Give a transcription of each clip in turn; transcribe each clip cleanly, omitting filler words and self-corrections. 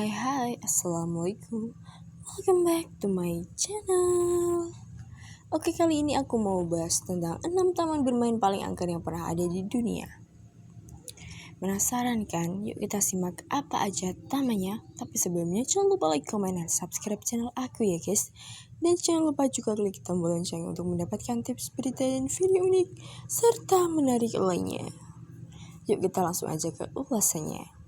Hai, Assalamualaikum. Welcome back to my channel. Oke, kali ini aku mau bahas tentang 6 taman bermain paling angker yang pernah ada di dunia. Penasaran kan? Yuk kita simak apa aja tamannya. Tapi sebelumnya jangan lupa like, comment, dan subscribe channel aku ya guys. Dan jangan lupa juga klik tombol lonceng untuk mendapatkan tips berita dan video unik serta menarik lainnya. Yuk kita langsung aja ke ulasannya.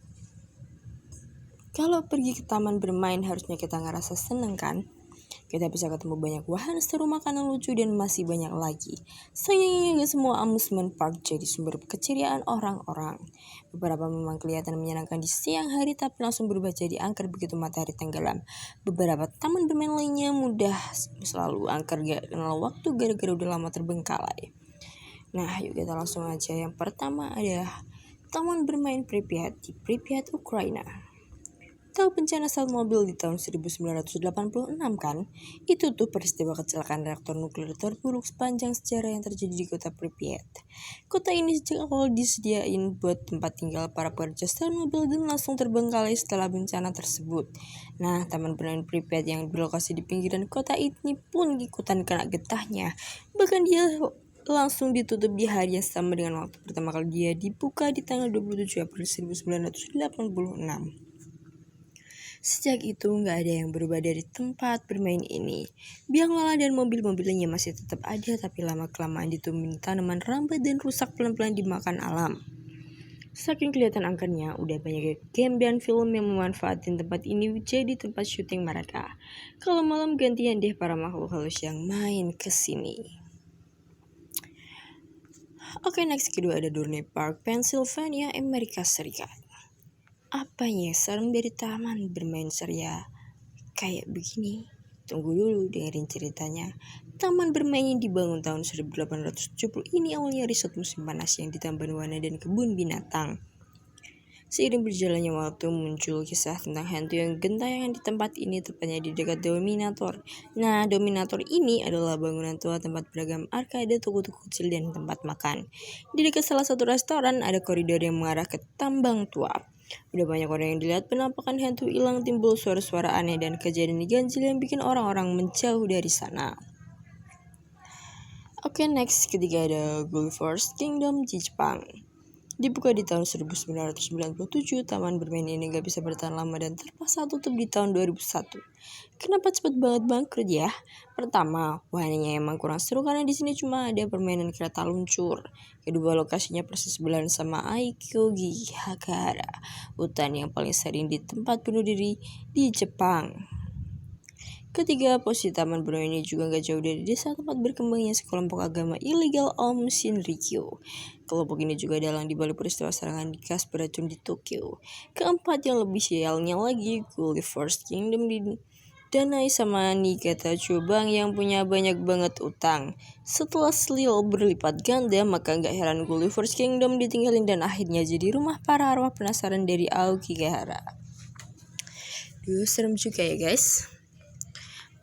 Kalau pergi ke taman bermain harusnya kita ngerasa seneng kan? Kita bisa ketemu banyak wahana seru, makanan lucu, dan masih banyak lagi. Sayangnya gak semua amusement park jadi sumber keceriaan orang-orang. Beberapa memang kelihatan menyenangkan di siang hari tapi langsung berubah jadi angker begitu matahari tenggelam. Beberapa taman bermain lainnya mudah selalu angker gak kenal waktu gara-gara udah lama terbengkalai. Nah yuk kita langsung aja. Yang pertama adalah Taman Bermain Pripyat di Pripyat, Ukraina. Tahu bencana saat mobil di tahun 1986 kan? Itu tuh peristiwa kecelakaan reaktor nuklir terburuk sepanjang sejarah yang terjadi di kota Pripyat. Kota ini sejak awal disediain buat tempat tinggal para pekerja setel mobil dan langsung terbengkalai setelah bencana tersebut. Nah, taman bermain Pripyat yang berlokasi di pinggiran kota ini pun ikutan kena getahnya. Bahkan dia langsung ditutup di hari yang sama dengan waktu pertama kali dia dibuka di tanggal 27 April 1986. Sejak itu nggak ada yang berubah dari tempat bermain ini. Biang lala dan mobil-mobilnya masih tetap ada, tapi lama-kelamaan ditumbuhin tanaman rambat dan rusak pelan-pelan dimakan alam. Saking kelihatan angkernya, udah banyak game dan film yang memanfaatin tempat ini jadi tempat syuting mereka. Kalau malam gantian deh para makhluk halus yang main ke sini. Oke, next kedua ada Dorney Park, Pennsylvania, Amerika Serikat. Apanya serem dari taman bermain ceria kayak begini? Tunggu dulu dengerin ceritanya. Taman bermain yang dibangun tahun 1870 ini awalnya resort musim panas yang ditambah warna dan kebun binatang. Seiring berjalannya waktu muncul kisah tentang hantu yang gentayangan di tempat ini, tepatnya di dekat Dominator. Nah, Dominator ini adalah bangunan tua tempat beragam arcade, toko-toko kecil, dan tempat makan. Di dekat salah satu restoran ada koridor yang mengarah ke tambang tua. Udah banyak orang yang dilihat penampakan hantu hilang, timbul suara-suara aneh dan kejadian ganjil yang bikin orang-orang menjauh dari sana. Oke, next ketiga ada Gulliver's Kingdom di Jepang. Dibuka di tahun 1997, taman bermain ini gak bisa bertahan lama dan terpaksa tutup di tahun 2001. Kenapa cepet banget bangkrut ya? Pertama, wahananya emang kurang seru karena di sini cuma ada permainan kereta luncur. Kedua, lokasinya persis sebelahan sama Aikyo Gihagara, hutan yang paling sering di tempat bunuh diri di Jepang. Ketiga, posisi taman bermain ini juga gak jauh dari desa tempat berkembangnya sekelompok agama ilegal Aum Shinrikyo. Kelompok ini juga dalang di balik peristiwa serangan gas beracun di Tokyo. Keempat, yang lebih sialnya lagi, Gulliver's Kingdom didanai sama Nikita Chubang yang punya banyak banget utang. Setelah selil berlipat ganda, maka gak heran Gulliver's Kingdom ditinggalin dan akhirnya jadi rumah para arwah penasaran dari Aokigahara. Duh, serem juga ya guys.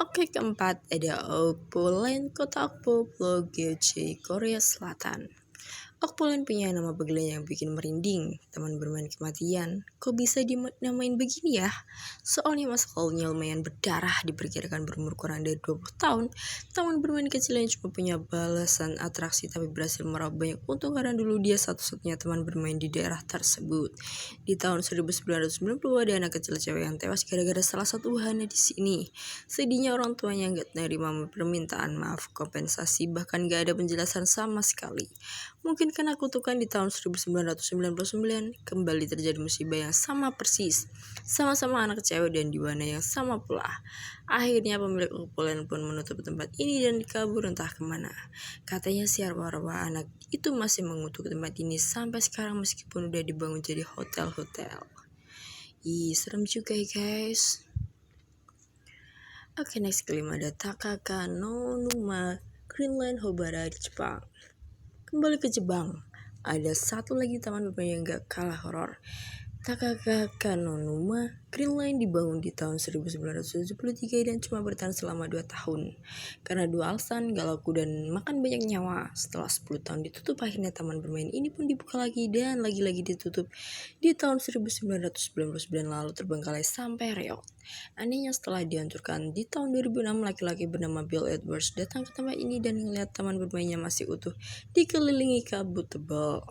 Oke, keempat ada Okpoland, kota Okpo, Pulau Gyeonggi, Korea Selatan. Okpoland punya nama panggilan yang bikin merinding, taman bermain kematian. Kok bisa dinamain begini ya? Soalnya masa lalunya lumayan berdarah, diperkirakan berumur kurang dari 20 tahun. Taman bermain kecil yang cuma punya balasan atraksi tapi berhasil meraup banyak untung karena dulu dia satu-satunya taman bermain di daerah tersebut. Di tahun 1990 ada anak kecil cewek yang tewas gara-gara salah satu wahana di sini. Sedihnya orang tuanya nggak nerima permintaan maaf kompensasi, bahkan nggak ada penjelasan sama sekali. Mungkin karena kutukan di tahun 1999 kembali terjadi musibah yang sama persis, sama-sama anak cewek dan di wahana yang sama pula. Akhirnya pemilik Okpoland pun menutup tempat ini dan kabur entah kemana. Katanya si arwah-arwah anak itu masih mengutuk tempat ini sampai sekarang meskipun udah dibangun jadi hotel-hotel. Ih, serem juga ya guys. Oke, next kelima ada Takaka no Numa Greenland Hobara di Jepang. Kembali ke Jepang, ada satu lagi taman bermain yang gak kalah horor. Takakanonuma Green Line dibangun di tahun 1973 dan cuma bertahan selama 2 tahun. Karena dua alasan, galaku dan makan banyak nyawa. Setelah 10 tahun ditutup, akhirnya taman bermain ini pun dibuka lagi dan lagi-lagi ditutup di tahun 1999 lalu terbengkalai sampai reot. Anehnya setelah dihancurkan di tahun 2006, laki-laki bernama Bill Edwards datang ke tempat ini dan melihat taman bermainnya masih utuh dikelilingi kabut tebal.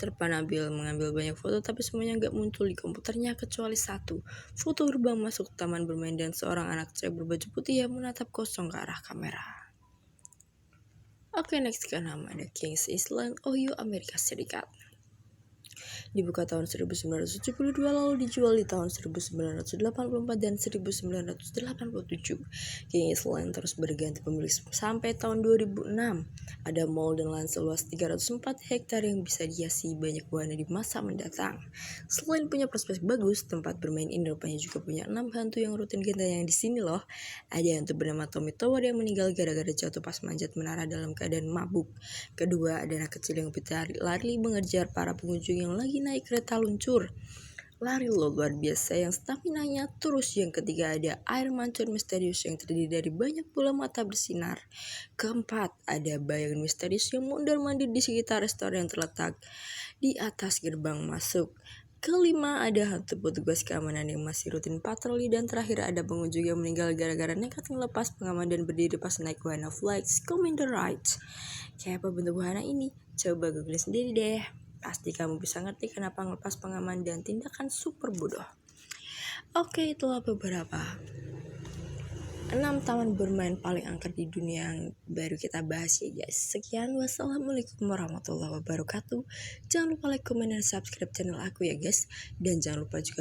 Terpana Bill mengambil banyak foto tapi semuanya gak muncul di komputernya kecuali satu foto gerbang masuk taman bermain dan seorang anak cewek berbaju putih yang menatap kosong ke arah kamera. Oke, next ke nama ada Kings Island, Ohio, Amerika Serikat. Dibuka tahun 1972 lalu dijual di tahun 1984 dan 1987. King Island terus berganti pemilik sampai tahun 2006. Ada mall dan lahan seluas 304 hektar yang bisa dihiasi banyak wahana di masa mendatang. Selain punya prospek bagus, tempat bermain ini rupanya juga punya 6 hantu yang rutin genteng yang di sini loh. Ada hantu bernama Tommy Tower yang meninggal gara-gara jatuh pas manjat menara dalam keadaan mabuk. Kedua, ada anak kecil yang lari mengejar para pengunjung yang lagi naik kereta luncur. Lari luar biasa yang stamina-nya. Terus yang ketiga ada air mancur misterius yang terdiri dari banyak bola mata bersinar. Keempat, ada bayangan misterius yang mondar-mandir di sekitar restoran yang terletak di atas gerbang masuk. Kelima, ada hantu petugas keamanan yang masih rutin patroli. Dan terakhir, ada pengunjung yang meninggal gara-gara nekat ngelepas pengaman dan berdiri pas naik wahana Flights Commander Rides. Kayak apa bentuk wahana ini? Coba google sendiri deh. Pasti kamu bisa ngerti kenapa ngelepas pengaman dan tindakan super bodoh. Oke, itulah beberapa 6 taman bermain paling angker di dunia yang baru kita bahas ya guys. Sekian, wassalamualaikum warahmatullahi wabarakatuh. Jangan lupa like, komen, dan subscribe channel aku ya guys. Dan jangan lupa juga